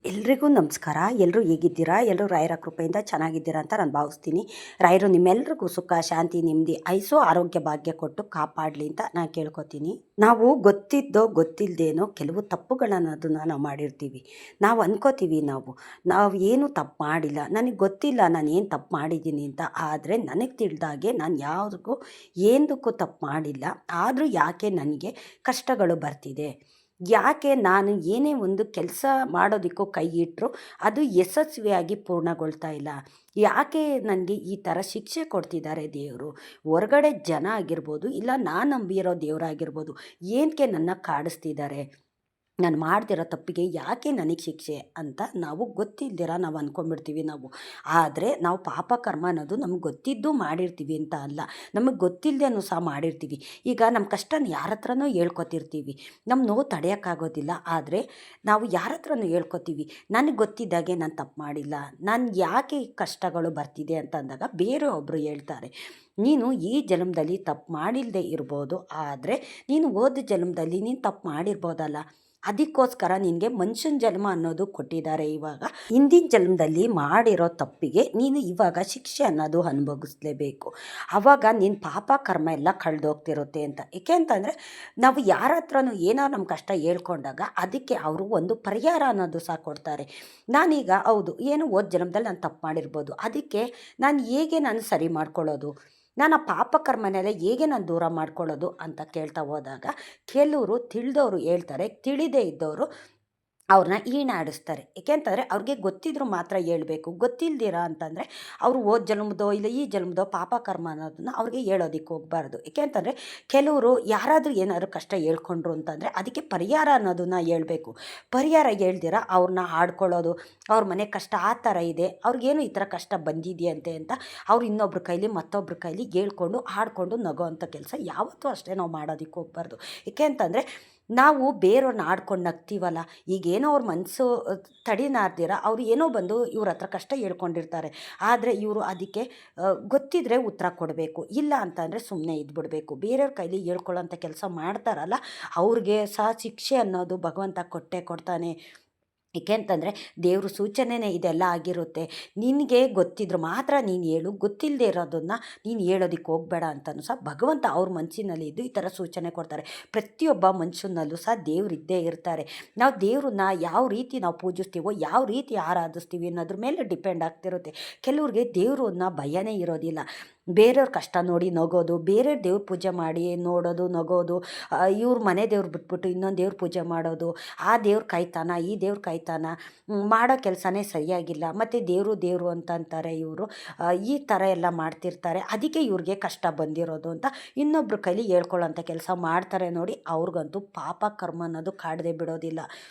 ಎಲ್ರಿಗೂ ನಮಸ್ಕಾರ. ಎಲ್ಲರೂ ಹೇಗಿದ್ದೀರಾ? ಎಲ್ಲರೂ ರಾಯರ ಕೃಪೆಯಿಂದ ಚೆನ್ನಾಗಿದ್ದೀರಾ ಅಂತ ನಾನು ಭಾವಿಸ್ತೀನಿ. ರಾಯರು ನಿಮ್ಮೆಲ್ರಿಗೂ ಸುಖ, ಶಾಂತಿ, ನೆಮ್ಮದಿ, ಐಸೋ ಆರೋಗ್ಯ ಭಾಗ್ಯ ಕೊಟ್ಟು ಕಾಪಾಡಲಿ ಅಂತ ನಾನು ಕೇಳ್ಕೊತೀನಿ. ನಾವು ಗೊತ್ತಿದ್ದೋ ಗೊತ್ತಿಲ್ಲದೇನೋ ಕೆಲವು ತಪ್ಪುಗಳನ್ನೋದನ್ನು ನಾವು ಮಾಡಿರ್ತೀವಿ. ನಾವು ಅನ್ಕೋತೀವಿ ನಾವು ಏನು ತಪ್ಪು ಮಾಡಿಲ್ಲ, ನನಗೆ ಗೊತ್ತಿಲ್ಲ ನಾನು ಏನು ತಪ್ಪು ಮಾಡಿದ್ದೀನಿ ಅಂತ. ಆದರೆ ನನಗೆ ತಿಳಿದಾಗೆ ನಾನು ಯಾವುದಕ್ಕೂ ಏನಕ್ಕೂ ತಪ್ಪು ಮಾಡಿಲ್ಲ. ಆದರೂ ಯಾಕೆ ನನಗೆ ಕಷ್ಟಗಳು ಬರ್ತಿದೆ, ಯಾಕೆ ನಾನು ಏನೇ ಒಂದು ಕೆಲಸ ಮಾಡೋದಕ್ಕೂ ಕೈ ಇಟ್ಟರು ಅದು ಯಶಸ್ವಿಯಾಗಿ ಪೂರ್ಣಗೊಳ್ತಾ ಇಲ್ಲ, ಯಾಕೆ ನನಗೆ ಈ ಥರ ಶಿಕ್ಷೆ ಕೊಡ್ತಿದ್ದಾರೆ ದೇವರು, ಹೊರಗಡೆ ಜನ ಆಗಿರ್ಬೋದು, ಇಲ್ಲ ನಾನು ನಂಬಿರೋ ದೇವರಾಗಿರ್ಬೋದು, ಏನಕ್ಕೆ ನನ್ನ ಕಾಡಿಸ್ತಿದ್ದಾರೆ, ನಾನು ಮಾಡ್ತಿರೋ ತಪ್ಪಿಗೆ ಯಾಕೆ ನನಗೆ ಶಿಕ್ಷೆ ಅಂತ ನಾವು ಗೊತ್ತಿಲ್ದಿರ ನಾವು ಅಂದ್ಕೊಂಡ್ಬಿಡ್ತೀವಿ ಆದರೆ ನಾವು ಪಾಪ ಕರ್ಮ ಅನ್ನೋದು ನಮ್ಗೆ ಗೊತ್ತಿದ್ದು ಮಾಡಿರ್ತೀವಿ ಅಂತ ಅಲ್ಲ, ನಮಗೆ ಗೊತ್ತಿಲ್ಲದೇನೂ ಸಹ ಮಾಡಿರ್ತೀವಿ. ಈಗ ನಮ್ಮ ಕಷ್ಟನ ಯಾರ ಹತ್ರನೋ ಹೇಳ್ಕೊತಿರ್ತೀವಿ, ನಮ್ಮ ನೋವು ತಡೆಯೋಕ್ಕಾಗೋದಿಲ್ಲ. ಆದರೆ ನಾವು ಯಾರ ಹತ್ರನೂ ಹೇಳ್ಕೊತೀವಿ, ನನಗೆ ಗೊತ್ತಿದ್ದಾಗೆ ನಾನು ತಪ್ಪು ಮಾಡಿಲ್ಲ, ನಾನು ಯಾಕೆ ಈ ಕಷ್ಟಗಳು ಬರ್ತಿದೆ ಅಂತ ಅಂದಾಗ ಬೇರೆ ಒಬ್ಬರು ಹೇಳ್ತಾರೆ, ನೀನು ಈ ಜನ್ಮದಲ್ಲಿ ತಪ್ಪು ಮಾಡಿಲ್ಲದೆ ಇರ್ಬೋದು, ಆದರೆ ನೀನು ಹೋದ ಜನ್ಮದಲ್ಲಿ ನೀನು ತಪ್ಪು ಮಾಡಿರ್ಬೋದಲ್ಲ, ಅದಕ್ಕೋಸ್ಕರ ನಿನಗೆ ಮನುಷ್ಯನ ಜನ್ಮ ಅನ್ನೋದು ಕೊಟ್ಟಿದ್ದಾರೆ. ಇವಾಗ ಹಿಂದಿನ ಜನ್ಮದಲ್ಲಿ ಮಾಡಿರೋ ತಪ್ಪಿಗೆ ನೀನು ಇವಾಗ ಶಿಕ್ಷೆ ಅನ್ನೋದು ಅನುಭವಿಸ್ಲೇಬೇಕು. ಆವಾಗ ನಿನ್ನ ಪಾಪ ಕರ್ಮ ಎಲ್ಲ ಕಳೆದೋಗ್ತಿರುತ್ತೆ ಅಂತ. ಏಕೆ ಅಂತಂದರೆ ನಾವು ಯಾರ ಹತ್ರನೂ ಏನೋ ನಮ್ಮ ಕಷ್ಟ ಹೇಳ್ಕೊಂಡಾಗ ಅದಕ್ಕೆ ಅವರು ಒಂದು ಪರಿಹಾರ ಅನ್ನೋದು ಸಹ ಕೊಡ್ತಾರೆ. ನಾನೀಗ ಹೌದು ಏನು ಹೋದ ಜನ್ಮದಲ್ಲಿ ನಾನು ತಪ್ಪು ಮಾಡಿರ್ಬೋದು, ಅದಕ್ಕೆ ನಾನು ಸರಿ ಮಾಡ್ಕೊಳ್ಳೋದು, ನಾನು ಆ ಪಾಪ ಕರ್ಮನೆಲ್ಲ ಹೇಗೆ ನಾನು ದೂರ ಮಾಡ್ಕೊಳ್ಳೋದು ಅಂತ ಕೇಳ್ತಾ ಹೋದಾಗ ಕೆಲವರು ತಿಳಿದವರು ಹೇಳ್ತಾರೆ, ತಿಳಿದೇ ಇದ್ದವರು ಅವ್ರನ್ನ ಈನಾಡಿಸ್ತಾರೆ. ಏಕೆಂತಂದರೆ ಅವ್ರಿಗೆ ಗೊತ್ತಿದ್ರು ಮಾತ್ರ ಹೇಳ್ಬೇಕು, ಗೊತ್ತಿಲ್ದಿರ ಅಂತಂದರೆ ಅವರು ಹೋದ ಜನ್ಮದೋ ಇಲ್ಲ ಈ ಜನ್ಮದೋ ಪಾಪ ಕರ್ಮ ಅನ್ನೋದನ್ನ ಅವ್ರಿಗೆ ಹೇಳೋದಕ್ಕೆ ಹೋಗಬಾರ್ದು. ಏಕೆಂತಂದರೆ ಕೆಲವರು ಯಾರಾದರೂ ಏನಾದರೂ ಕಷ್ಟ ಹೇಳ್ಕೊಂಡ್ರು ಅಂತಂದರೆ ಅದಕ್ಕೆ ಪರಿಹಾರ ಅನ್ನೋದನ್ನ ಹೇಳ್ಬೇಕು. ಪರಿಹಾರ ಹೇಳ್ದಿರ ಅವ್ರನ್ನ ಆಡ್ಕೊಳ್ಳೋದು, ಅವ್ರ ಮನೆ ಕಷ್ಟ ಆ ಥರ ಇದೆ, ಅವ್ರಿಗೇನು ಈ ಥರ ಕಷ್ಟ ಬಂದಿದೆಯಂತೆ ಅಂತ ಅವ್ರು ಇನ್ನೊಬ್ರ ಕೈಲಿ ಮತ್ತೊಬ್ರ ಕೈಲಿ ಹೇಳ್ಕೊಂಡು ಆಡ್ಕೊಂಡು ನಗೋ ಅಂಥ ಕೆಲಸ ಯಾವತ್ತೂ ಅಷ್ಟೇ ನಾವು ಮಾಡೋದಕ್ಕೆ ಹೋಗಬಾರ್ದು. ಏಕೆ ಅಂತಂದರೆ ನಾವು ಬೇರೆಯವ್ರನ್ನ ಆಡ್ಕೊಂಡು ನಗ್ತೀವಲ್ಲ, ಈಗೇನೋ ಅವ್ರ ಮನಸ್ಸು ತಡಿನಾರ್ದಿರ ಅವ್ರು ಏನೋ ಬಂದು ಇವ್ರ ಹತ್ರ ಕಷ್ಟ ಹೇಳ್ಕೊಂಡಿರ್ತಾರೆ, ಆದರೆ ಇವರು ಅದಕ್ಕೆ ಗೊತ್ತಿದ್ದರೆ ಉತ್ತರ ಕೊಡಬೇಕು, ಇಲ್ಲ ಅಂತಂದರೆ ಸುಮ್ಮನೆ ಇದ್ಬಿಡಬೇಕು. ಬೇರೆಯವ್ರ ಕೈಲಿ ಹೇಳ್ಕೊಳ್ಳೋಂಥ ಕೆಲಸ ಮಾಡ್ತಾರಲ್ಲ ಅವ್ರಿಗೆ ಸಹ ಶಿಕ್ಷೆ ಅನ್ನೋದು ಭಗವಂತ ಕೊಟ್ಟೇ ಕೊಡ್ತಾನೆ. ಏಕೆಂತಂದರೆ ದೇವ್ರ ಸೂಚನೆಯೇ ಇದೆಲ್ಲ ಆಗಿರುತ್ತೆ. ನಿನಗೆ ಗೊತ್ತಿದ್ರು ಮಾತ್ರ ನೀನು ಹೇಳು, ಗೊತ್ತಿಲ್ಲದೆ ಇರೋದನ್ನು ನೀನು ಹೇಳೋದಕ್ಕೆ ಹೋಗಬೇಡ ಅಂತಲೂ ಸಹ ಭಗವಂತ ಅವ್ರ ಮನಸ್ಸಿನಲ್ಲಿ ಇದ್ದು ಈ ಥರ ಸೂಚನೆ ಕೊಡ್ತಾರೆ. ಪ್ರತಿಯೊಬ್ಬ ಮನುಷ್ಯನಲ್ಲೂ ಸಹ ದೇವರಿದ್ದೇ ಇರ್ತಾರೆ. ನಾವು ದೇವ್ರನ್ನ ಯಾವ ರೀತಿ ನಾವು ಪೂಜಿಸ್ತೀವೋ, ಯಾವ ರೀತಿ ಆರಾಧಿಸ್ತೀವಿ ಅನ್ನೋದ್ರ ಮೇಲೆ ಡಿಪೆಂಡ್ ಆಗ್ತಿರುತ್ತೆ. ಕೆಲವ್ರಿಗೆ ದೇವ್ರನ್ನ ಭಯನೇ ಇರೋದಿಲ್ಲ, ಬೇರೆಯವ್ರ ಕಷ್ಟ ನೋಡಿ ನಗೋದು, ಬೇರೆಯವ್ರ ದೇವ್ರ ಪೂಜೆ ಮಾಡಿ ನೋಡೋದು ನಗೋದು, ಇವ್ರ ಮನೆ ದೇವ್ರು ಬಿಟ್ಬಿಟ್ಟು ಇನ್ನೊಂದು ದೇವ್ರ ಪೂಜೆ ಮಾಡೋದು, ಆ ದೇವ್ರ ಕಾಯ್ತಾನ ಈ ದೇವ್ರ ಕಾಯ್ತಾನ, ಮಾಡೋ ಕೆಲಸನೇ ಸರಿಯಾಗಿಲ್ಲ, ಮತ್ತು ದೇವರು ಅಂತ ಅಂತಾರೆ ಇವರು, ಈ ಥರ ಎಲ್ಲ ಮಾಡ್ತಿರ್ತಾರೆ, ಅದಕ್ಕೆ ಇವ್ರಿಗೆ ಕಷ್ಟ ಬಂದಿರೋದು ಅಂತ ಇನ್ನೊಬ್ರ ಕೈಲಿ ಹೇಳ್ಕೊಳ್ಳೋಂಥ ಕೆಲಸ ಮಾಡ್ತಾರೆ ನೋಡಿ. ಅವ್ರಿಗಂತೂ ಪಾಪ ಕರ್ಮ ಅನ್ನೋದು ಕಾಡದೆ ಬಿಡೋದಿಲ್ಲ.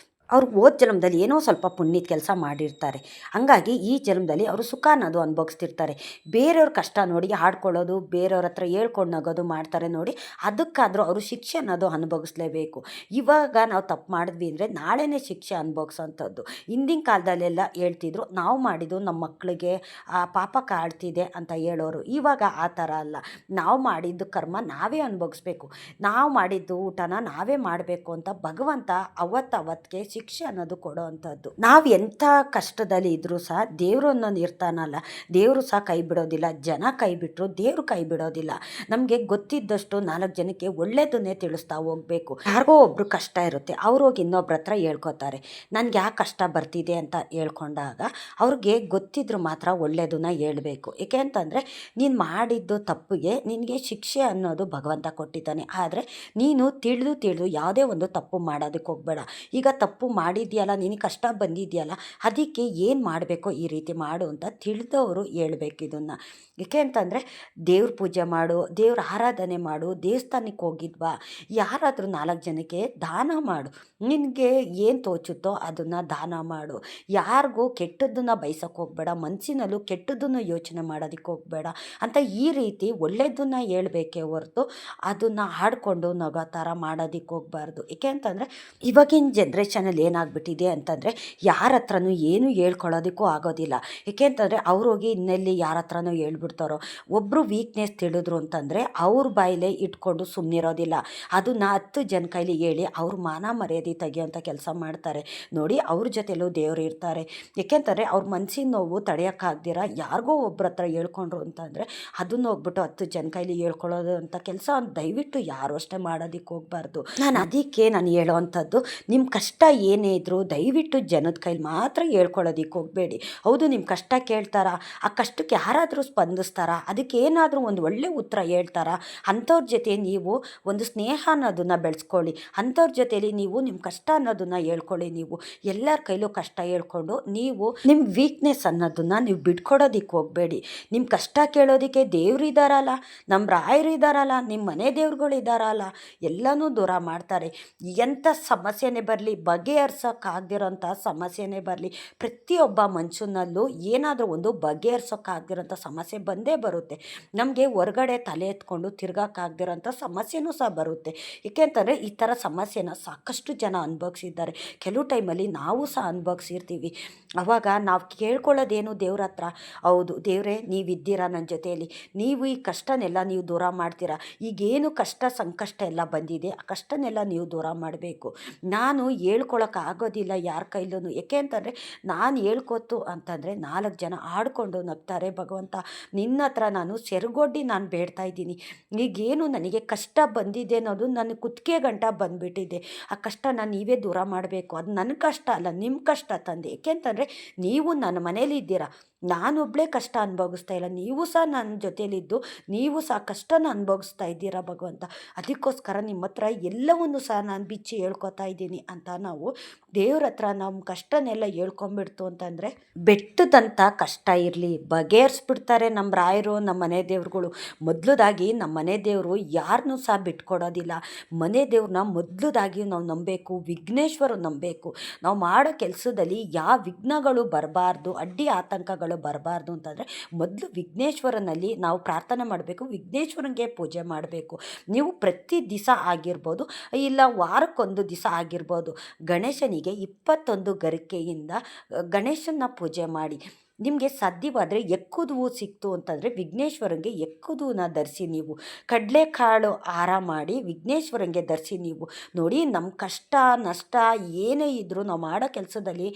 ಅವ್ರು ಹೋದ ಜನ್ಮದಲ್ಲಿ ಏನೋ ಸ್ವಲ್ಪ ಪುಣ್ಯದ ಕೆಲಸ ಮಾಡಿರ್ತಾರೆ, ಹಂಗಾಗಿ ಈ ಜನ್ಮದಲ್ಲಿ ಅವರು ಸುಖ ಅನ್ನೋದು ಅನುಭವಿಸ್ತಿರ್ತಾರೆ. ಬೇರೆಯವ್ರ ಕಷ್ಟ ನೋಡಿ ಹಾಡ್ಕೊಳ್ಳೋದು, ಬೇರೆಯವ್ರ ಹತ್ರ ಹೇಳ್ಕೊಂಡು ನಗೋದು ಮಾಡ್ತಾರೆ ನೋಡಿ, ಅದಕ್ಕಾದರೂ ಅವರು ಶಿಕ್ಷೆ ಅನ್ನೋದು ಅನುಭವಿಸ್ಲೇಬೇಕು. ಇವಾಗ ನಾವು ತಪ್ಪು ಮಾಡಿದ್ವಿ ಅಂದರೆ ನಾಳೆನೇ ಶಿಕ್ಷೆ ಅನುಭವಿಸೋಂಥದ್ದು. ಹಿಂದಿನ ಕಾಲದಲ್ಲೆಲ್ಲ ಹೇಳ್ತಿದ್ರು, ನಾವು ಮಾಡಿದ್ದು ನಮ್ಮ ಮಕ್ಕಳಿಗೆ ಆ ಪಾಪ ಕಾಡ್ತಿದೆ ಅಂತ ಹೇಳೋರು. ಇವಾಗ ಆ ಥರ ಅಲ್ಲ, ನಾವು ಮಾಡಿದ್ದು ಕರ್ಮ ನಾವೇ ಅನುಭವಿಸ್ಬೇಕು, ನಾವು ಮಾಡಿದ್ದು ಊಟನ ನಾವೇ ಮಾಡಬೇಕು ಅಂತ ಭಗವಂತ ಅವತ್ತಿಗೆ ಶಿಕ್ಷೆ ಅನ್ನೋದು ಕೊಡೋ ಅಂಥದ್ದು. ನಾವು ಎಂಥ ಕಷ್ಟದಲ್ಲಿ ಇದ್ರೂ ಸಹ ದೇವರು ಅನ್ನೋದು ಇರ್ತಾನಲ್ಲ, ದೇವರು ಸಹ ಕೈ ಬಿಡೋದಿಲ್ಲ. ಜನ ಕೈ ಬಿಟ್ಟರು ದೇವರು ಕೈ ಬಿಡೋದಿಲ್ಲ. ನಮಗೆ ಗೊತ್ತಿದ್ದಷ್ಟು 4 ಜನಕ್ಕೆ ಒಳ್ಳೆಯದನ್ನೇ ತಿಳಿಸ್ತಾ ಹೋಗಬೇಕು. ಯಾರಿಗೋ ಒಬ್ರು ಕಷ್ಟ ಇರುತ್ತೆ, ಅವ್ರು ಹೋಗಿ ಇನ್ನೊಬ್ರ ಹತ್ರ ಹೇಳ್ಕೊತಾರೆ, ನನಗೆ ಯಾಕೆ ಕಷ್ಟ ಬರ್ತಿದೆ ಅಂತ ಹೇಳ್ಕೊಂಡಾಗ ಅವ್ರಿಗೆ ಗೊತ್ತಿದ್ರು ಮಾತ್ರ ಒಳ್ಳೆಯದನ್ನ ಹೇಳ್ಬೇಕು. ಏಕೆ ಅಂತಂದರೆ ನೀನು ಮಾಡಿದ್ದು ತಪ್ಪಿಗೆ ನಿನಗೆ ಶಿಕ್ಷೆ ಅನ್ನೋದು ಭಗವಂತ ಕೊಟ್ಟಿದ್ದಾನೆ. ಆದರೆ ನೀನು ತಿಳಿದು ಯಾವುದೇ ಒಂದು ತಪ್ಪು ಮಾಡೋದಕ್ಕೆ ಹೋಗಬೇಡ. ಈಗ ತಪ್ಪು ಮಾಡಿದ್ಯಲ್ಲ, ನಿನಗೆ ಕಷ್ಟ ಬಂದಿದೆಯಲ್ಲ, ಅದಕ್ಕೆ ಏನು ಮಾಡಬೇಕೋ ಈ ರೀತಿ ಮಾಡು ಅಂತ ತಿಳಿದವರು ಹೇಳ್ಬೇಕು ಇದನ್ನು. ಏಕೆ ಅಂತಂದರೆ ದೇವ್ರ ಪೂಜೆ ಮಾಡು, ದೇವ್ರ ಆರಾಧನೆ ಮಾಡು, ದೇವಸ್ಥಾನಕ್ಕೆ ಹೋಗಿದ್ವಾ, ಯಾರಾದರೂ 4 ಜನಕ್ಕೆ ದಾನ ಮಾಡು, ನಿನಗೆ ಏನು ತೋಚುತ್ತೋ ಅದನ್ನು ದಾನ ಮಾಡು. ಯಾರಿಗೂ ಕೆಟ್ಟದ್ದನ್ನು ಬಯಸೋಕ್ಕೆ ಹೋಗಬೇಡ, ಮನಸ್ಸಿನಲ್ಲೂ ಕೆಟ್ಟದ್ದನ್ನು ಯೋಚನೆ ಮಾಡೋದಕ್ಕೆ ಹೋಗಬೇಡ ಅಂತ ಈ ರೀತಿ ಒಳ್ಳೆಯದನ್ನು ಹೇಳ್ಬೇಕೇ ಹೊರತು ಅದನ್ನು ಹಾಡಿಕೊಂಡು ನಗೋ ಥರ ಮಾಡೋದಕ್ಕೆ ಹೋಗಬಾರ್ದು. ಏಕೆ ಅಂತಂದರೆ ಇವಾಗಿನ ಜನ್ರೇಷನಲ್ಲಿ ಟೈಮಲ್ಲಿ ಏನಾಗ್ಬಿಟ್ಟಿದೆ ಅಂತಂದರೆ ಯಾರ ಹತ್ರನೂ ಏನು ಹೇಳ್ಕೊಳ್ಳೋದಕ್ಕೂ ಆಗೋದಿಲ್ಲ. ಏಕೆಂತಂದರೆ ಅವ್ರು ಹೋಗಿ ಇನ್ನೆಲ್ಲಿ ಯಾರ ಹತ್ರನೂ ಹೇಳ್ಬಿಡ್ತಾರೋ. ಒಬ್ಬರು ವೀಕ್ನೆಸ್ ತಿಳಿದ್ರು ಅಂತಂದರೆ ಅವ್ರ ಬಾಯಲ್ಲೇ ಇಟ್ಕೊಂಡು ಸುಮ್ಮನಿರೋದಿಲ್ಲ. ಅದನ್ನು 10 ಜನ ಕೈಲಿ ಹೇಳಿ ಅವ್ರ ಮಾನ ಮರ್ಯಾದೆ ತೆಗಿಯೋಂಥ ಕೆಲಸ ಮಾಡ್ತಾರೆ. ನೋಡಿ, ಅವ್ರ ಜೊತೆಲೂ ದೇವರು ಇರ್ತಾರೆ. ಏಕೆಂತಂದರೆ ಅವ್ರ ಮನಸ್ಸಿನ ನೋವು ತಡೆಯೋಕ್ಕಾಗ್ದಿರ ಯಾರಿಗೋ ಒಬ್ರ ಹತ್ರ ಹೇಳ್ಕೊಂಡ್ರು ಅಂತಂದರೆ ಅದನ್ನ ಹೋಗ್ಬಿಟ್ಟು 10 ಜನ ಕೈಲಿ ಹೇಳ್ಕೊಳ್ಳೋದು ಅಂತ ಕೆಲಸ ದಯವಿಟ್ಟು ಯಾರು ಅಷ್ಟೇ ಮಾಡೋದಕ್ಕೆ ಹೋಗ್ಬಾರ್ದು. ಅದಕ್ಕೆ ನಾನು ಹೇಳೋವಂಥದ್ದು, ನಿಮ್ಮ ಕಷ್ಟ ಏನೇ ಇದ್ದರೂ ದಯವಿಟ್ಟು ಜನದ ಕೈಲಿ ಮಾತ್ರ ಹೇಳ್ಕೊಳ್ಳೋದಕ್ಕೆ ಹೋಗಬೇಡಿ. ಹೌದು, ನಿಮ್ಮ ಕಷ್ಟ ಕೇಳ್ತಾರಾ, ಆ ಕಷ್ಟಕ್ಕೆ ಯಾರಾದರೂ ಸ್ಪಂದಿಸ್ತಾರಾ, ಅದಕ್ಕೆ ಏನಾದರೂ ಒಂದು ಒಳ್ಳೆ ಉತ್ತರ ಹೇಳ್ತಾರಾ, ಅಂಥವ್ರ ಜೊತೆ ನೀವು ಒಂದು ಸ್ನೇಹ ಅನ್ನೋದನ್ನು ಬೆಳೆಸ್ಕೊಳ್ಳಿ. ಅಂಥವ್ರ ಜೊತೆಯಲ್ಲಿ ನೀವು ನಿಮ್ಮ ಕಷ್ಟ ಅನ್ನೋದನ್ನು ಹೇಳ್ಕೊಳ್ಳಿ. ನೀವು ಎಲ್ಲರ ಕೈಲೂ ಕಷ್ಟ ಹೇಳ್ಕೊಂಡು ನೀವು ನಿಮ್ಮ ವೀಕ್ನೆಸ್ ಅನ್ನೋದನ್ನು ನೀವು ಬಿಟ್ಕೊಡೋದಕ್ಕೆ ಹೋಗಬೇಡಿ. ನಿಮ್ಮ ಕಷ್ಟ ಕೇಳೋದಕ್ಕೆ ದೇವ್ರು ಇದ್ದಾರಲ್ಲ, ನಮ್ಮ ರಾಯರು ಇದ್ದಾರಲ್ಲ, ನಿಮ್ಮ ಮನೆ ದೇವ್ರುಗಳು ಇದ್ದಾರಲ್ಲ, ಎಲ್ಲನೂ ದೂರ ಮಾಡ್ತಾರೆ. ಎಂಥ ಸಮಸ್ಯೆನೇ ಬರಲಿ, ಬಗೆಹರ್ಸೋಕ್ಕಾಗದಿರೋಂಥ ಸಮಸ್ಯೆನೇ ಬರಲಿ, ಪ್ರತಿಯೊಬ್ಬ ಮನುಷ್ಯನಲ್ಲೂ ಏನಾದರೂ ಒಂದು ಬಗೆಹರ್ಸೋಕ್ಕಾಗದಿರೋಂಥ ಸಮಸ್ಯೆ ಬಂದೇ ಬರುತ್ತೆ. ನಮಗೆ ಹೊರಗಡೆ ತಲೆ ಎತ್ಕೊಂಡು ತಿರ್ಗೋಕ್ಕಾಗದಿರೋಂಥ ಸಮಸ್ಯೆನೂ ಸಹ ಬರುತ್ತೆ. ಏಕೆಂತಂದರೆ ಈ ಥರ ಸಮಸ್ಯೆನ ಸಾಕಷ್ಟು ಜನ ಅನುಭವಿಸಿದ್ದಾರೆ. ಕೆಲವು ಟೈಮಲ್ಲಿ ನಾವು ಸಹ ಅನುಭವಿಸಿರ್ತೀವಿ. ಆವಾಗ ನಾವು ಕೇಳ್ಕೊಳ್ಳೋದೇನು ದೇವ್ರ ಹತ್ರ, ಹೌದು ದೇವರೇ ನೀವಿದ್ದೀರಾ ನನ್ನ ಜೊತೆಯಲ್ಲಿ, ನೀವು ಈ ಕಷ್ಟನೆಲ್ಲ ನೀವು ದೂರ ಮಾಡ್ತೀರಾ. ಈಗೇನು ಕಷ್ಟ ಸಂಕಷ್ಟ ಎಲ್ಲ ಬಂದಿದೆ ಆ ಕಷ್ಟನೆಲ್ಲ ನೀವು ದೂರ ಮಾಡಬೇಕು. ನಾನು ಹೇಳ್ಕೊಳಕ್ಕಾಗೋದಿಲ್ಲ ಯಾರ ಕೈಲೂ. ಏಕೆ ಅಂತಂದರೆ ನಾನು ಹೇಳ್ಕೊತು ಅಂತಂದರೆ 4 ಜನ ಆಡ್ಕೊಂಡು ನಗ್ತಾರೆ. ಭಗವಂತ, ನಿನ್ನ ಹತ್ರ ನಾನು ಸೆರಗೊಡ್ಡಿ ನಾನು ಬೇಡ್ತಾ ಇದ್ದೀನಿ. ಈಗೇನು ನನಗೆ ಕಷ್ಟ ಬಂದಿದೆ ಅನ್ನೋದು ನನ್ನ ಕುತ್ತಿಗೆ ಗಂಟ ಬಂದುಬಿಟ್ಟಿದೆ. ಆ ಕಷ್ಟನ ನೀವೇ ದೂರ ಮಾಡಬೇಕು. ಅದು ನನ್ನ ಕಷ್ಟ ಅಲ್ಲ, ನಿಮ್ಮ ಕಷ್ಟ ತಂದೆ. ಏಕೆಂತಂದರೆ ನೀವು ನನ್ನ ಮನೇಲಿ ಇದ್ದೀರಾ, ನಾನೊಬ್ಬಳೇ ಕಷ್ಟ ಅನುಭವಿಸ್ತಾ ಇಲ್ಲ, ನೀವು ಸಹ ನನ್ನ ಜೊತೇಲಿದ್ದು ನೀವು ಸಹ ಕಷ್ಟನ ಅನುಭವಿಸ್ತಾ ಇದ್ದೀರಾ ಭಗವಂತ. ಅದಕ್ಕೋಸ್ಕರ ನಿಮ್ಮ ಹತ್ರ ಎಲ್ಲವನ್ನೂ ಸಹ ನಾನು ಬಿಚ್ಚಿ ಹೇಳ್ಕೊತಾ ಇದ್ದೀನಿ ಅಂತ ನಾವು ದೇವ್ರ ಹತ್ರ ನಮ್ಮ ಕಷ್ಟನೆಲ್ಲ ಹೇಳ್ಕೊಂಬಿಡ್ತು ಅಂತಂದರೆ ಬೆಟ್ಟದಂಥ ಕಷ್ಟ ಇರಲಿ ಬಗೆಹರಿಸ್ಬಿಡ್ತಾರೆ ನಮ್ಮ ರಾಯರು, ನಮ್ಮ ಮನೆ ದೇವ್ರುಗಳು. ಮೊದಲದಾಗಿ ನಮ್ಮ ಮನೆ ದೇವರು ಯಾರನ್ನೂ ಸಹ ಬಿಟ್ಕೊಡೋದಿಲ್ಲ. ಮನೆ ದೇವ್ರನ್ನ ಮೊದಲದಾಗಿ ನಾವು ನಂಬಬೇಕು, ವಿಘ್ನೇಶ್ವರ ನಂಬಬೇಕು. ನಾವು ಮಾಡೋ ಕೆಲಸದಲ್ಲಿ ಯಾವ ವಿಘ್ನಗಳು ಬರಬಾರ್ದು, ಅಡ್ಡಿ ಆತಂಕಗಳು ಬರಬಾರ್ದು ಅಂತಂದರೆ ಮೊದಲು ವಿಘ್ನೇಶ್ವರನಲ್ಲಿ ನಾವು ಪ್ರಾರ್ಥನೆ ಮಾಡಬೇಕು, ವಿಘ್ನೇಶ್ವರನಿಗೆ ಪೂಜೆ ಮಾಡಬೇಕು. ನೀವು ಪ್ರತಿ ದಿವಸ ಆಗಿರ್ಬೋದು, ಇಲ್ಲ ವಾರಕ್ಕೊಂದು ದಿವಸ ಆಗಿರ್ಬೋದು, ಗಣೇಶನಿಗೆ 21 ಗರಿಕೆಯಿಂದ ಗಣೇಶನ ಪೂಜೆ ಮಾಡಿ. ನಿಮಗೆ ಸಾಧ್ಯವಾದರೆ ಎಕ್ಕುದು ಸಿಕ್ತು ಅಂತಂದರೆ ವಿಘ್ನೇಶ್ವರಂಗೆ ಎಕ್ಕುದನ್ನ ಧರಿಸಿ. ನೀವು ಕಡಲೆಕಾಳು ಹಾರ ಮಾಡಿ ವಿಘ್ನೇಶ್ವರಂಗೆ ಧರಿಸಿ. ನೀವು ನೋಡಿ, ನಮ್ಮ ಕಷ್ಟ ನಷ್ಟ ಏನೇ ಇದ್ದರೂ ನಾವು ಮಾಡೋ ಕೆಲಸದಲ್ಲಿ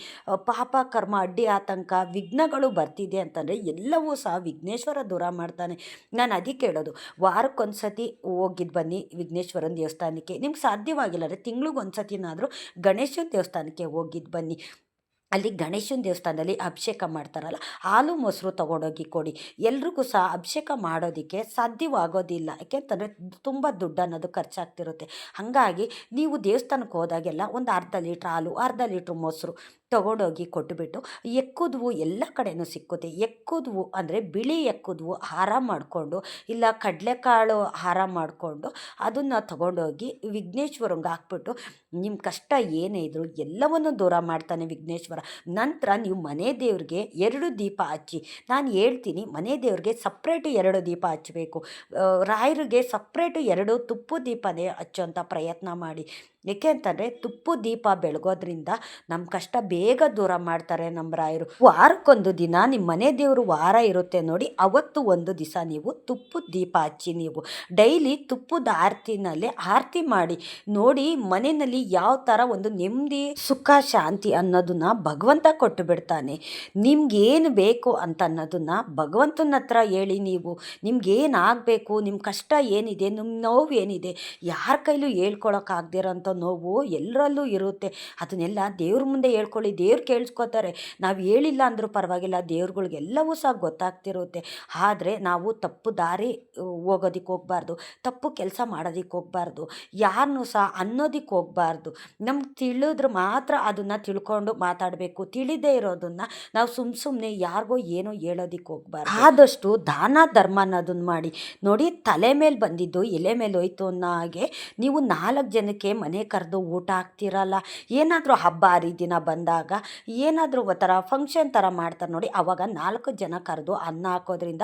ಪಾಪ ಕರ್ಮ ಅಡ್ಡಿ ಆತಂಕ ವಿಘ್ನಗಳು ಬರ್ತಿದೆ ಅಂತಂದರೆ ಎಲ್ಲವೂ ಸಹ ವಿಘ್ನೇಶ್ವರ ದೂರ ಮಾಡ್ತಾನೆ. ನಾನು ಅದಕ್ಕೆ ಹೇಳೋದು, ವಾರಕ್ಕೊಂದು ಸತಿ ಹೋಗಿದ್ದು ಬನ್ನಿ ವಿಘ್ನೇಶ್ವರನ ದೇವಸ್ಥಾನಕ್ಕೆ. ನಿಮ್ಗೆ ಸಾಧ್ಯವಾಗಿಲ್ಲ ಅಂದರೆ ತಿಂಗ್ಳಿಗೊಂದು ಸತಿನಾದರೂ ಗಣೇಶನ ದೇವಸ್ಥಾನಕ್ಕೆ ಹೋಗಿದ್ದು ಬನ್ನಿ. ಅಲ್ಲಿ ಗಣೇಶನ ದೇವಸ್ಥಾನದಲ್ಲಿ ಅಭಿಷೇಕ ಮಾಡ್ತಾರಲ್ಲ, ಹಾಲು ಮೊಸರು ತೊಗೊಂಡೋಗಿ ಕೊಡಿ. ಎಲ್ರಿಗೂ ಸಹ ಅಭಿಷೇಕ ಮಾಡೋದಕ್ಕೆ ಸಾಧ್ಯವಾಗೋದಿಲ್ಲ. ಯಾಕೆಂತಂದರೆ ತುಂಬ ದುಡ್ಡು ಅನ್ನೋದು ಖರ್ಚಾಗ್ತಿರುತ್ತೆ. ಹಾಗಾಗಿ ನೀವು ದೇವಸ್ಥಾನಕ್ಕೆ ಹೋದಾಗೆಲ್ಲ ಒಂದು ಅರ್ಧ ಲೀಟ್ರ್ ಹಾಲು, ಅರ್ಧ ಲೀಟ್ರ್ ಮೊಸರು ತೊಗೊಂಡೋಗಿ ಕೊಟ್ಟುಬಿಟ್ಟು, ಎಕ್ಕುದ್ವು ಎಲ್ಲ ಕಡೆಯೂ ಸಿಕ್ಕುತ್ತೆ. ಎಕ್ಕುದ್ವು ಅಂದರೆ ಬಿಳಿ ಎಕ್ಕುದ್ವು ಹಾರ ಮಾಡಿಕೊಂಡು, ಇಲ್ಲ ಕಡಲೆಕಾಳು ಹಾರ ಮಾಡಿಕೊಂಡು ಅದನ್ನು ತೊಗೊಂಡೋಗಿ ವಿಘ್ನೇಶ್ವರಂಗೆ ಹಾಕ್ಬಿಟ್ಟು ನಿಮ್ಮ ಕಷ್ಟ ಏನೇ ಇದ್ದರೂ ಎಲ್ಲವನ್ನು ದೂರ ಮಾಡ್ತಾನೆ ವಿಘ್ನೇಶ್ವರ. ನಂತರ ನೀವು ಮನೆ ದೇವ್ರಿಗೆ 2 ದೀಪ ಹಚ್ಚಿ. ನಾನು ಹೇಳ್ತೀನಿ, ಮನೆ ದೇವ್ರಿಗೆ ಸಪ್ರೇಟು 2 ದೀಪ ಹಚ್ಚಬೇಕು. ರಾಯರಿಗೆ ಸಪ್ರೇಟು 2 ತುಪ್ಪದ ದೀಪನೇ ಹಚ್ಚೋಂಥ ಪ್ರಯತ್ನ ಮಾಡಿ. ಏಕೆ ಅಂತಂದರೆ ತುಪ್ಪದ ದೀಪ ಬೆಳಗೋದ್ರಿಂದ ನಮ್ಮ ಕಷ್ಟ ಬೇಗ ದೂರ ಮಾಡ್ತಾರೆ ನಮ್ಮ ರಾಯರು. ವಾರಕ್ಕೊಂದು ದಿನ ನಿಮ್ಮ ಮನೆ ದೇವರು ವಾರ ಇರುತ್ತೆ ನೋಡಿ, ಅವತ್ತು ಒಂದು ದಿವಸ ನೀವು ತುಪ್ಪದ ದೀಪ ಹಚ್ಚಿ. ನೀವು ಡೈಲಿ ತುಪ್ಪದ ಆರತಿನಲ್ಲೇ ಆರತಿ ಮಾಡಿ ನೋಡಿ. ಮನೆಯಲ್ಲಿ ಯಾವ ಥರ ಒಂದು ನೆಮ್ಮದಿ ಸುಖ ಶಾಂತಿ ಅನ್ನೋದನ್ನ ಭಗವಂತ ಕೊಟ್ಟು ಬಿಡ್ತಾನೆ. ನಿಮ್ಗೇನು ಬೇಕು ಅಂತ ಅನ್ನೋದನ್ನು ಭಗವಂತನ ಹತ್ರ ಹೇಳಿ. ನೀವು ನಿಮ್ಗೇನಾಗಬೇಕು, ನಿಮ್ಮ ಕಷ್ಟ ಏನಿದೆ, ನಿಮ್ಮ ನೋವು ಏನಿದೆ, ಯಾರ ಕೈಲೂ ಹೇಳ್ಕೊಳಕ್ಕಾಗ್ದಿರೋಂಥ ನೋವು ಎಲ್ಲರಲ್ಲೂ ಇರುತ್ತೆ. ಅದನ್ನೆಲ್ಲ ದೇವ್ರ ಮುಂದೆ ಹೇಳ್ಕೊಳ್ಳಿ, ದೇವ್ರು ಕೇಳಿಸ್ಕೊತಾರೆ. ನಾವು ಹೇಳಿಲ್ಲ ಅಂದರೂ ಪರವಾಗಿಲ್ಲ, ದೇವ್ರುಗಳಿಗೆಲ್ಲವೂ ಸಹ ಗೊತ್ತಾಗ್ತಿರುತ್ತೆ. ಆದರೆ ನಾವು ತಪ್ಪು ದಾರಿ ಹೋಗೋದಕ್ಕೆ ಹೋಗಬಾರ್ದು, ತಪ್ಪು ಕೆಲಸ ಮಾಡೋದಕ್ಕೆ ಹೋಗಬಾರ್ದು, ಯಾರನ್ನೂ ಸಹ ಅನ್ನೋದಕ್ಕೆ ಹೋಗಬಾರ್ದು. ನಮ್ಗೆ ತಿಳಿದ್ರೆ ಮಾತ್ರ ಅದನ್ನು ತಿಳ್ಕೊಂಡು ಮಾತಾಡಬೇಕು. ತಿಳಿದೇ ಇರೋದನ್ನು ನಾವು ಸುಮ್ಮನೆ ಯಾರಿಗೋ ಏನೋ ಹೇಳೋದಕ್ಕೆ ಹೋಗಬಾರ್ದು. ಆದಷ್ಟು ದಾನ ಧರ್ಮ ಅನ್ನೋದನ್ನು ಮಾಡಿ ನೋಡಿ. ತಲೆ ಮೇಲೆ ಬಂದಿದ್ದು ಎಲೆ ಮೇಲೆ ಹೋಯ್ತು ಅನ್ನೋ ಹಾಗೆ ನೀವು 4 ಜನಕ್ಕೆ ಮನೆ ಮನೆ ಕರೆದು ಊಟ ಹಾಕ್ತಿರಲ್ಲ. ಏನಾದರೂ ಹಬ್ಬ ಹರಿದಿನ ಬಂದಾಗ ಏನಾದರೂ ಥರ ಫಂಕ್ಷನ್ ಥರ ಮಾಡ್ತಾರೆ ನೋಡಿ, ಆವಾಗ 4 ಜನ ಕರೆದು ಅನ್ನ ಹಾಕೋದ್ರಿಂದ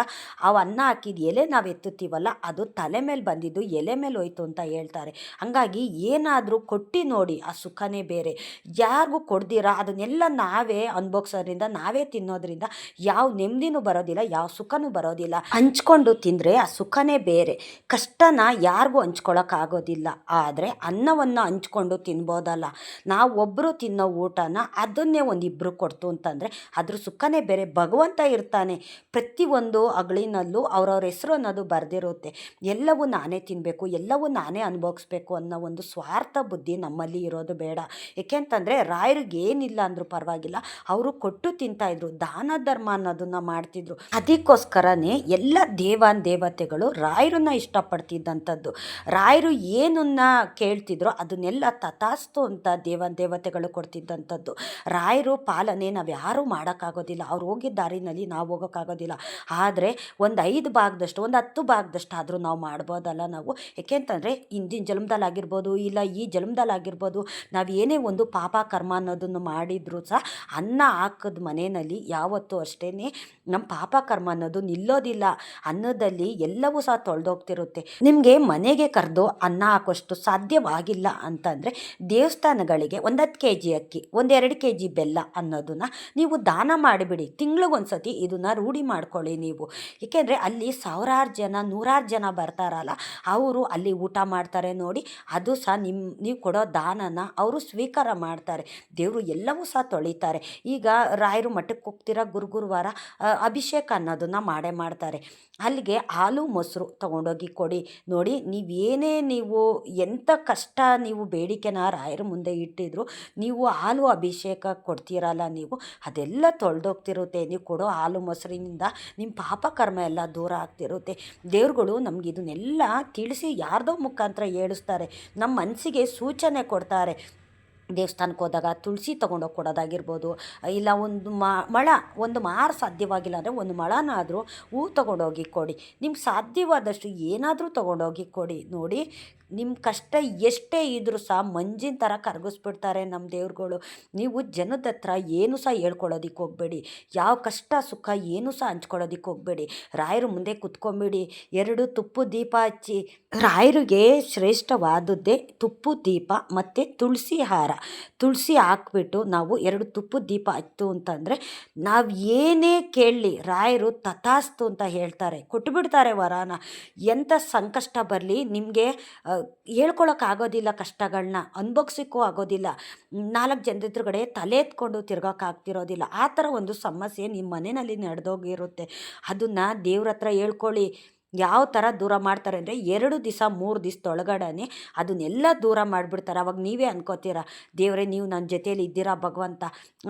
ಅನ್ನ ಹಾಕಿದ ಎಲೆ ನಾವು ಎತ್ತುತ್ತೀವಲ್ಲ ಅದು ತಲೆ ಮೇಲೆ ಬಂದಿದ್ದು ಎಲೆ ಮೇಲೆ ಹೋಯ್ತು ಅಂತ ಹೇಳ್ತಾರೆ. ಹಂಗಾಗಿ ಏನಾದರೂ ಕೊಟ್ಟು ನೋಡಿ, ಆ ಸುಖನೇ ಬೇರೆ. ಯಾರಿಗೂ ಕೊಡ್ದಿರ ಅದನ್ನೆಲ್ಲ ನಾವೇ ಅನುಭವಿಸೋದ್ರಿಂದ, ನಾವೇ ತಿನ್ನೋದ್ರಿಂದ ಯಾವ ನೆಮ್ಮದಿನೂ ಬರೋದಿಲ್ಲ, ಯಾವ ಸುಖನೂ ಬರೋದಿಲ್ಲ. ಹಂಚ್ಕೊಂಡು ತಿಂದರೆ ಆ ಸುಖನೇ ಬೇರೆ. ಕಷ್ಟನ ಯಾರಿಗೂ ಹಂಚ್ಕೊಳಕ್ಕಾಗೋದಿಲ್ಲ, ಆದರೆ ಅನ್ನವನ್ನು ಹಂಚ್ಕೊಂಡು ತಿನ್ಬೋದಲ್ಲ. ನಾವು ಒಬ್ಬರು ತಿನ್ನೋ ಊಟನ ಅದನ್ನೇ ಒಂದಿಬ್ಬರು ಕೊಡ್ತು ಅಂತಂದರೆ ಅದ್ರ ಸುಖನೇ ಬೇರೆ. ಭಗವಂತ ಇರ್ತಾನೆ ಪ್ರತಿಯೊಂದು ಅಗಳಿನಲ್ಲೂ ಅವ್ರವ್ರ ಹೆಸರು ಅನ್ನೋದು ಬರೆದಿರುತ್ತೆ. ಎಲ್ಲವೂ ನಾನೇ ತಿನ್ನಬೇಕು, ಎಲ್ಲವೂ ನಾನೇ ಅನುಭವಿಸ್ಬೇಕು ಅನ್ನೋ ಒಂದು ಸ್ವಾರ್ಥ ಬುದ್ಧಿ ನಮ್ಮಲ್ಲಿ ಇರೋದು ಬೇಡ. ಏಕೆಂತಂದರೆ ರಾಯರಿಗೆ ಏನಿಲ್ಲ ಅಂದರೂ ಪರವಾಗಿಲ್ಲ, ಅವರು ಕೊಟ್ಟು ತಿಂತಾಯಿದ್ರು, ದಾನ ಧರ್ಮ ಅನ್ನೋದನ್ನು ಮಾಡ್ತಿದ್ರು. ಅದಕ್ಕೋಸ್ಕರನೇ ಎಲ್ಲ ದೇವತೆಗಳು ರಾಯರನ್ನ ಇಷ್ಟಪಡ್ತಿದ್ದಂಥದ್ದು. ರಾಯರು ಏನನ್ನ ಕೇಳ್ತಿದ್ರೋ ಅದನ್ನೆಲ್ಲ ತಥಾಸ್ತು ಅಂತ ದೇವತೆಗಳು ಕೊಡ್ತಿದ್ದಂಥದ್ದು. ರಾಯರು ಪಾಲನೆ ನಾವು ಯಾರೂ ಮಾಡೋಕ್ಕಾಗೋದಿಲ್ಲ, ಅವ್ರು ಹೋಗಿದ್ದ ದಾರಿನಲ್ಲಿ ನಾವು ಹೋಗೋಕ್ಕಾಗೋದಿಲ್ಲ. ಆದರೆ ಒಂದು 5 ಭಾಗದಷ್ಟು, ಒಂದು 10 ಭಾಗದಷ್ಟು ಆದರೂ ನಾವು ಮಾಡ್ಬೋದಲ್ಲ ನಾವು. ಏಕೆಂತಂದರೆ ಹಿಂದಿನ ಜನ್ಮದಲ್ಲಾಗಿರ್ಬೋದು, ಇಲ್ಲ ಈ ಜನ್ಮದಲ್ಲಾಗಿರ್ಬೋದು, ನಾವು ಏನೇ ಒಂದು ಪಾಪ ಕರ್ಮ ಅನ್ನೋದನ್ನು ಮಾಡಿದರೂ ಸಹ ಅನ್ನ ಹಾಕಿದ ಮನೆಯಲ್ಲಿ ಯಾವತ್ತೂ ಅಷ್ಟೇ ನಮ್ಮ ಪಾಪ ಕರ್ಮ ಅನ್ನೋದು ನಿಲ್ಲೋದಿಲ್ಲ. ಅನ್ನದಲ್ಲಿ ಎಲ್ಲವೂ ಸಹ ತೊಳೆದೋಗ್ತಿರುತ್ತೆ. ನಿಮಗೆ ಮನೆಗೆ ಕರೆದು ಅನ್ನ ಹಾಕೋಷ್ಟು ಸಾಧ್ಯವಾಗಿಲ್ಲ ಅಂತಂದರೆ ದೇವಸ್ಥಾನಗಳಿಗೆ 10 kg ಅಕ್ಕಿ, 2 kg ಬೆಲ್ಲ ಅನ್ನೋದನ್ನು ನೀವು ದಾನ ಮಾಡಿಬಿಡಿ. ತಿಂಗಳಿಗೊಂದು ಸತಿ ಇದನ್ನು ರೂಢಿ ಮಾಡ್ಕೊಳ್ಳಿ ನೀವು. ಏಕೆಂದರೆ ಅಲ್ಲಿ ಸಾವಿರಾರು ಜನ, ನೂರಾರು ಜನ ಬರ್ತಾರಲ್ಲ, ಅವರು ಅಲ್ಲಿ ಊಟ ಮಾಡ್ತಾರೆ ನೋಡಿ. ಅದು ಸಹ ನೀವು ಕೊಡೋ ದಾನನ ಅವರು ಸ್ವೀಕಾರ ಮಾಡ್ತಾರೆ. ದೇವರು ಎಲ್ಲವೂ ಸಹ ತೊಳಿತಾರೆ. ಈಗ ರಾಯರು ಮಠಕ್ಕೆ ಹೋಗ್ತೀರಾ, ಗುರುವಾರ ಅಭಿಷೇಕ ಅನ್ನೋದನ್ನು ಮಾಡ್ತಾರೆ. ಅಲ್ಲಿಗೆ ಹಾಲು ಮೊಸರು ತೊಗೊಂಡೋಗಿ ಕೊಡಿ ನೋಡಿ. ನೀವು ಎಂಥ ಕಷ್ಟ ನೀವು ಬೇಡಿಕೆನ ರಾಯರ ಮುಂದೆ ಇಟ್ಟಿದ್ರು, ನೀವು ಹಾಲು ಅಭಿಷೇಕ ಕೊಡ್ತೀರಲ್ಲ ನೀವು, ಅದೆಲ್ಲ ತೊಳೆದೋಗ್ತಿರುತ್ತೆ. ನೀವು ಕೊಡೋ ಹಾಲು ಮೊಸರಿನಿಂದ ನಿಮ್ಮ ಪಾಪ ಕರ್ಮ ಎಲ್ಲ ದೂರ ಆಗ್ತಿರುತ್ತೆ. ದೇವ್ರುಗಳು ನಮ್ಗೆ ಇದನ್ನೆಲ್ಲ ತಿಳಿಸಿ ಯಾರ್ದೋ ಮುಖಾಂತರ ಹೇಳಿಸ್ತಾರೆ, ನಮ್ಮ ಮನಸ್ಸಿಗೆ ಸೂಚನೆ ಕೊಡ್ತಾರೆ. ದೇವಸ್ಥಾನಕ್ಕೆ ಹೋದಾಗ ತುಳಸಿ ತೊಗೊಂಡೋಗಿ ಕೊಡೋದಾಗಿರ್ಬೋದು, ಇಲ್ಲ ಒಂದು ಮಾರು ಸಾಧ್ಯವಾಗಿಲ್ಲ ಅಂದರೆ ಒಂದು ಮೊಳನಾದರೂ ಹೂ ತೊಗೊಂಡೋಗಿ ಕೊಡಿ. ನಿಮ್ಗೆ ಸಾಧ್ಯವಾದಷ್ಟು ಏನಾದರೂ ತೊಗೊಂಡೋಗಿ ಕೊಡಿ ನೋಡಿ. ನಿಮ್ಮ ಕಷ್ಟ ಎಷ್ಟೇ ಇದ್ದರೂ ಸಹ ಮಂಜಿನ ಥರ ಕರಗಿಸ್ಬಿಡ್ತಾರೆ ನಮ್ಮ ದೇವ್ರುಗಳು. ನೀವು ಜನದ ಹತ್ರ ಏನೂ ಸಹ ಹೇಳ್ಕೊಳ್ಳೋದಿಕ್ಕೆ ಹೋಗಬೇಡಿ, ಯಾವ ಕಷ್ಟ ಸುಖ ಏನೂ ಸಹ ಹಂಚ್ಕೊಳ್ಳೋದಿಕ್ಕೆ ಹೋಗಬೇಡಿ. ರಾಯರ ಮುಂದೆ ಕುತ್ಕೊಂಬಿಡಿ, 2 ತುಪ್ಪದ ದೀಪ ಹಚ್ಚಿ. ರಾಯರಿಗೆ ಶ್ರೇಷ್ಠವಾದದ್ದೇ ತುಪ್ಪದ ದೀಪ ಮತ್ತು ತುಳಸಿ ಹಾರ. ತುಳಸಿ ಹಾಕ್ಬಿಟ್ಟು ನಾವು 2 ತುಪ್ಪದ ದೀಪ ಹಚ್ತು ಅಂತಂದರೆ ನಾವು ಏನೇ ಕೇಳಲಿ ರಾಯರು ತಥಾಸ್ತು ಅಂತ ಹೇಳ್ತಾರೆ, ಕೊಟ್ಟುಬಿಡ್ತಾರೆ ವರಾನ. ಎಂಥ ಸಂಕಷ್ಟ ಬರಲಿ ನಿಮಗೆ ಹೇಳ್ಕೊಳಕ್ಕಾಗೋದಿಲ್ಲ, ಕಷ್ಟಗಳನ್ನ ಅನುಭವಿಸೋಕ್ಕೂ ಆಗೋದಿಲ್ಲ, 4 ಜನದ ಎದುರುಗಡೆ ತಲೆ ಎತ್ಕೊಂಡು ತಿರ್ಗೋಕ್ಕಾಗ್ತಿರೋದಿಲ್ಲ. ಆ ಥರ ಒಂದು ಸಮಸ್ಯೆ ನಿಮ್ಮ ಮನೆಯಲ್ಲಿ ನಡೆದೋಗಿರುತ್ತೆ. ಅದನ್ನು ದೇವ್ರ ಹತ್ರ ಹೇಳ್ಕೊಳ್ಳಿ. ಯಾವ ಥರ ದೂರ ಮಾಡ್ತಾರೆ ಅಂದರೆ 2 ದಿವಸ 3 ದಿವಸದೊಳಗಡೆ ಅದನ್ನೆಲ್ಲ ದೂರ ಮಾಡಿಬಿಡ್ತಾರೆ. ಅವಾಗ ನೀವೇ ಅನ್ಕೋತೀರ, ದೇವರೇ ನೀವು ನನ್ನ ಜೊತೇಲಿ ಇದ್ದೀರಾ ಭಗವಂತ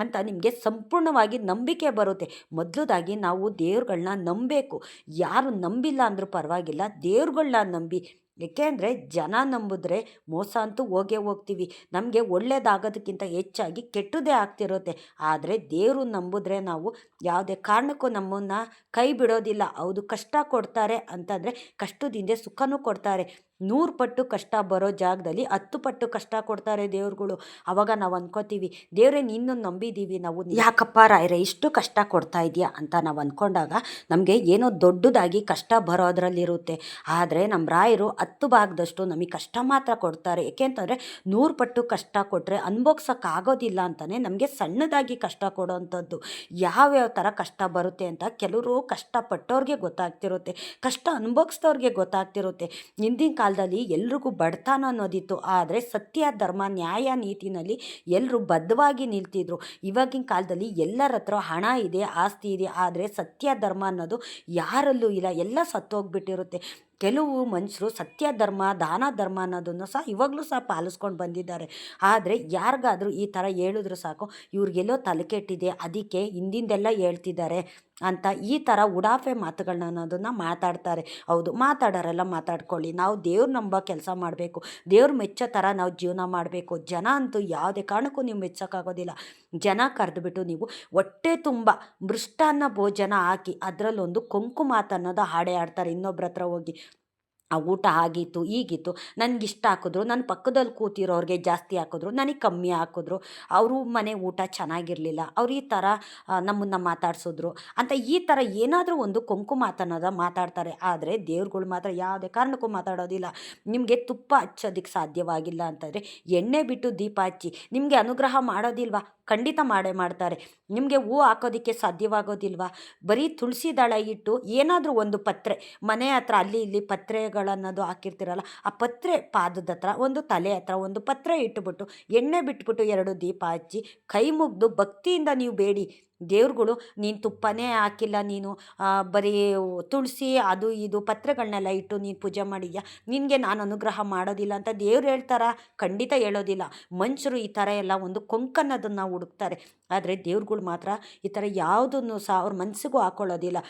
ಅಂತ ನಿಮಗೆ ಸಂಪೂರ್ಣವಾಗಿ ನಂಬಿಕೆ ಬರುತ್ತೆ. ಮೊದಲದಾಗಿ ನಾವು ದೇವ್ರುಗಳನ್ನ ನಂಬಬೇಕು. ಯಾರು ನಂಬಿಲ್ಲ ಅಂದರೂ ಪರವಾಗಿಲ್ಲ, ದೇವ್ರುಗಳನ್ನ ನಂಬಿ. ಏಕೆಂದರೆ ಜನ ನಂಬಿದ್ರೆ ಮೋಸ ಅಂತೂ ಹೋಗೇ ಹೋಗ್ತೀವಿ. ನಮಗೆ ಒಳ್ಳೇದಾಗೋದಕ್ಕಿಂತ ಹೆಚ್ಚಾಗಿ ಕೆಟ್ಟದ್ದೇ ಆಗ್ತಿರುತ್ತೆ. ಆದರೆ ದೇವರು ನಂಬಿದ್ರೆ ನಾವು ಯಾವುದೇ ಕಾರಣಕ್ಕೂ ನಮ್ಮನ್ನು ಕೈ ಬಿಡೋದಿಲ್ಲ. ಹೌದು, ಕಷ್ಟ ಕೊಡ್ತಾರೆ ಅಂತಂದರೆ ಕಷ್ಟದಿಂದ ಸುಖನೂ ಕೊಡ್ತಾರೆ. 100 ಪಟ್ಟು ಕಷ್ಟ ಬರೋ ಜಾಗದಲ್ಲಿ 10 ಪಟ್ಟು ಕಷ್ಟ ಕೊಡ್ತಾರೆ ದೇವ್ರುಗಳು. ಆವಾಗ ನಾವು ಅಂದ್ಕೋತೀವಿ, ದೇವರೇ ನಿನ್ನ ನಂಬಿದ್ದೀವಿ ನಾವು, ಯಾಕಪ್ಪ ರಾಯರೇ ಇಷ್ಟು ಕಷ್ಟ ಕೊಡ್ತಾ ಇದೆಯಾ ಅಂತ ನಾವು ಅಂದ್ಕೊಂಡಾಗ ನಮಗೆ ಏನೋ ದೊಡ್ಡದಾಗಿ ಕಷ್ಟ ಬರೋದ್ರಲ್ಲಿರುತ್ತೆ. ಆದರೆ ನಮ್ಮ ರಾಯರು 10 ಭಾಗದಷ್ಟು ನಮಗೆ ಕಷ್ಟ ಮಾತ್ರ ಕೊಡ್ತಾರೆ. ಏಕೆಂತಂದರೆ 100 ಪಟ್ಟು ಕಷ್ಟ ಕೊಟ್ಟರೆ ಅನುಭವಿಸೋಕ್ಕಾಗೋದಿಲ್ಲ ಅಂತಲೇ ನಮಗೆ ಸಣ್ಣದಾಗಿ ಕಷ್ಟ ಕೊಡೋವಂಥದ್ದು. ಯಾವ್ಯಾವ ಥರ ಕಷ್ಟ ಬರುತ್ತೆ ಅಂತ ಕೆಲವರು ಕಷ್ಟಪಟ್ಟವ್ರಿಗೆ ಗೊತ್ತಾಗ್ತಿರುತ್ತೆ, ಕಷ್ಟ ಅನುಭವಿಸಿದವ್ರಿಗೆ ಗೊತ್ತಾಗ್ತಿರುತ್ತೆ. ಹಿಂದಿನ ಕಾಲದಲ್ಲಿ ಎಲ್ರಿಗೂ ಬಡತನ ಅನ್ನೋದಿತ್ತು, ಆದರೆ ಸತ್ಯ ಧರ್ಮ ನ್ಯಾಯ ನೀತಿನಲ್ಲಿ ಎಲ್ಲರೂ ಬದ್ಧವಾಗಿ ನಿಲ್ತಿದ್ರು. ಇವಾಗಿನ ಕಾಲದಲ್ಲಿ ಎಲ್ಲರ ಹತ್ರ ಹಣ ಇದೆ, ಆಸ್ತಿ ಇದೆ, ಆದರೆ ಸತ್ಯ ಧರ್ಮ ಅನ್ನೋದು ಯಾರಲ್ಲೂ ಇಲ್ಲ, ಎಲ್ಲ ಸತ್ತೋಗ್ಬಿಟ್ಟಿರುತ್ತೆ. ಕೆಲವು ಮನುಷ್ಯರು ಸತ್ಯ ಧರ್ಮ ದಾನ ಧರ್ಮ ಅನ್ನೋದನ್ನು ಸಹ ಇವಾಗಲೂ ಸಹ ಪಾಲಿಸ್ಕೊಂಡು ಬಂದಿದ್ದಾರೆ. ಆದರೆ ಯಾರಿಗಾದರೂ ಈ ಥರ ಹೇಳಿದ್ರು ಸಾಕು, ಇವ್ರಿಗೆಲ್ಲೋ ತಲೆ ಕೆಟ್ಟಿದೆ, ಅದಕ್ಕೆ ಹಿಂದಿಂದೆಲ್ಲ ಹೇಳ್ತಿದ್ದಾರೆ ಅಂತ ಈ ಥರ ಉಡಾಫೆ ಮಾತುಗಳನ್ನ ಅನ್ನೋದನ್ನು ಮಾತಾಡ್ತಾರೆ. ಹೌದು, ಮಾತಾಡೋರೆಲ್ಲ ಮಾತಾಡ್ಕೊಳ್ಳಿ. ನಾವು ದೇವ್ರು ನಂಬೋ ಕೆಲಸ ಮಾಡಬೇಕು, ದೇವ್ರು ಮೆಚ್ಚೋ ಥರ ನಾವು ಜೀವನ ಮಾಡಬೇಕು. ಜನ ಅಂತೂ ಯಾವುದೇ ಕಾರಣಕ್ಕೂ ನೀವು ಮೆಚ್ಚೋಕ್ಕಾಗೋದಿಲ್ಲ. ಜನ ಕರೆದುಬಿಟ್ಟು ನೀವು ಹೊಟ್ಟೆ ತುಂಬ ಮೃಷ್ಟಾನ್ನ ಭೋಜನ ಹಾಕಿ ಅದರಲ್ಲೊಂದು ಕೊಂಕು ಮಾತು ಅನ್ನೋದು ಹಾಡೇ ಆಡ್ತಾರೆ ಇನ್ನೊಬ್ರ ಹತ್ರ ಹೋಗಿ. ಆ ಊಟ ಆಗಿತ್ತು ಹೀಗಿತ್ತು, ನನಗಿಷ್ಟ ಹಾಕಿದ್ರು, ನನ್ನ ಪಕ್ಕದಲ್ಲಿ ಕೂತಿರೋರಿಗೆ ಜಾಸ್ತಿ ಹಾಕಿದ್ರು, ನನಗೆ ಕಮ್ಮಿ ಹಾಕಿದ್ರು, ಅವರು ಮನೆ ಊಟ ಚೆನ್ನಾಗಿರಲಿಲ್ಲ, ಅವ್ರು ಈ ಥರ ನಮ್ಮನ್ನು ಮಾತಾಡ್ಸಿದ್ರು ಅಂತ ಈ ಥರ ಏನಾದರೂ ಒಂದು ಕೊಂಕು ಮಾತನ್ನೋದ ಮಾತಾಡ್ತಾರೆ. ಆದರೆ ದೇವ್ರುಗಳು ಮಾತ್ರ ಯಾವುದೇ ಕಾರಣಕ್ಕೂ ಮಾತಾಡೋದಿಲ್ಲ. ನಿಮಗೆ ತುಪ್ಪ ಹಚ್ಚೋದಕ್ಕೆ ಸಾಧ್ಯವಾಗಿಲ್ಲ ಅಂತಂದರೆ ಎಣ್ಣೆ ಬಿಟ್ಟು ದೀಪ ಹಚ್ಚಿ, ನಿಮಗೆ ಅನುಗ್ರಹ ಮಾಡೋದಿಲ್ವಾ? ಖಂಡಿತ ಮಾಡೇ ಮಾಡ್ತಾರೆ. ನಿಮಗೆ ಹೂ ಹಾಕೋದಕ್ಕೆ ಸಾಧ್ಯವಾಗೋದಿಲ್ವಾ? ಬರೀ ತುಳಸಿ ದಳ ಇಟ್ಟು ಏನಾದರೂ ಒಂದು ಪತ್ರೆ ಮನೆ ಹತ್ರ ಅಲ್ಲಿ ಇಲ್ಲಿ ಪತ್ರೆಗಳನ್ನೋದು ಹಾಕಿರ್ತೀರಲ್ಲ, ಆ ಪತ್ರೆ ಪಾದದ ಹತ್ರ ಒಂದು ತಲೆ ಹತ್ರ ಒಂದು ಪತ್ರೆ ಇಟ್ಟುಬಿಟ್ಟು ಎಣ್ಣೆ ಬಿಟ್ಬಿಟ್ಟು 2 ದೀಪ ಹಚ್ಚಿ ಕೈ ಮುಗಿದು ಭಕ್ತಿಯಿಂದ ನೀವು ಬೇಡಿ. ದೇವ್ರುಗಳು ನೀನು ತುಪ್ಪನೇ ಹಾಕಿಲ್ಲ, ನೀನು ಬರೀ ತುಳಸಿ ಅದು ಇದು ಪತ್ರೆಗಳನ್ನೆಲ್ಲ ಇಟ್ಟು ನೀನು ಪೂಜೆ ಮಾಡಿದ್ಯಾ, ನಿನಗೆ ನಾನು ಅನುಗ್ರಹ ಮಾಡೋದಿಲ್ಲ ಅಂತ ದೇವ್ರು ಹೇಳ್ತಾರಾ? ಖಂಡಿತ ಹೇಳೋದಿಲ್ಲ. ಮನುಷ್ಯರು ಈ ಥರ ಎಲ್ಲ ಒಂದು ಕೊಂಕನ್ನೋದನ್ನು ಹುಡುಕ್ತಾರೆ. ಆದರೆ ದೇವ್ರುಗಳು ಮಾತ್ರ ಈ ಥರ ಯಾವುದನ್ನು ಸಹ ಅವ್ರ ಮನಸ್ಸಿಗೂ ಹಾಕ್ಕೊಳ್ಳೋದಿಲ್ಲ.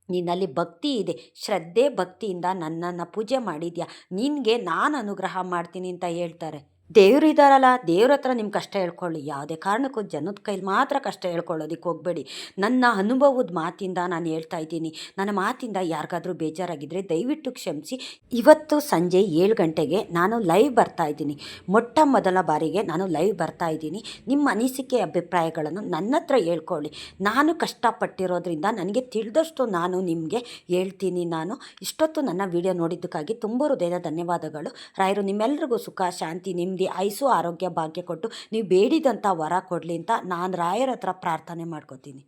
ನಿನ್ನಲ್ಲಿ ಭಕ್ತಿ ಇದೆ, ಶ್ರದ್ಧೆ ಭಕ್ತಿಯಿಂದ ನನ್ನನ್ನು ಪೂಜೆ ಮಾಡಿದ್ಯಾ, ನಿನಗೆ ನಾನು ಅನುಗ್ರಹ ಮಾಡ್ತೀನಿ ಅಂತ ಹೇಳ್ತಾರೆ. ದೇವ್ರು ಇದ್ದಾರಲ್ಲ, ದೇವ್ರ ಹತ್ರ ನಿಮ್ಮ ಕಷ್ಟ ಹೇಳ್ಕೊಳ್ಳಿ. ಯಾವುದೇ ಕಾರಣಕ್ಕೂ ಜನದ ಕೈಲಿ ಮಾತ್ರ ಕಷ್ಟ ಹೇಳ್ಕೊಳ್ಳೋದಕ್ಕೆ ಹೋಗಬೇಡಿ. ನನ್ನ ಅನುಭವದ ಮಾತಿಂದ ನಾನು ಹೇಳ್ತಾ ಇದ್ದೀನಿ. ನನ್ನ ಮಾತಿಂದ ಯಾರಿಗಾದ್ರೂ ಬೇಜಾರಾಗಿದ್ದರೆ ದಯವಿಟ್ಟು ಕ್ಷಮಿಸಿ. ಇವತ್ತು ಸಂಜೆ 7 ಗಂಟೆಗೆ ನಾನು ಲೈವ್ ಬರ್ತಾ ಇದ್ದೀನಿ. ಮೊಟ್ಟ ಮೊದಲ ಬಾರಿಗೆ ನಾನು ಲೈವ್ ಬರ್ತಾ ಇದ್ದೀನಿ. ನಿಮ್ಮ ಅನಿಸಿಕೆ ಅಭಿಪ್ರಾಯಗಳನ್ನು ನನ್ನ ಹತ್ರ ಹೇಳ್ಕೊಳ್ಳಿ. ನಾನು ಕಷ್ಟಪಟ್ಟಿರೋದ್ರಿಂದ ನನಗೆ ತಿಳಿದಷ್ಟು ನಾನು ನಿಮಗೆ ಹೇಳ್ತೀನಿ. ಇಷ್ಟೊತ್ತು ನನ್ನ ವಿಡಿಯೋ ನೋಡಿದ್ದಕ್ಕಾಗಿ ತುಂಬ ಹೃದಯದ ಧನ್ಯವಾದಗಳು. ರಾಯರು ನಿಮ್ಮೆಲ್ಲರಿಗೂ ಸುಖ ಶಾಂತಿ ನೆಮ್ಮದಿ ಆಯುಸ್ಸು ಆರೋಗ್ಯ ಭಾಗ್ಯ ಕೊಟ್ಟು ನೀವು ಬೇಡಿದಂಥ ವರ ಕೊಡಲಿ ಅಂತ ನಾನು ರಾಯರ ಹತ್ರ ಪ್ರಾರ್ಥನೆ ಮಾಡ್ಕೋತೀನಿ.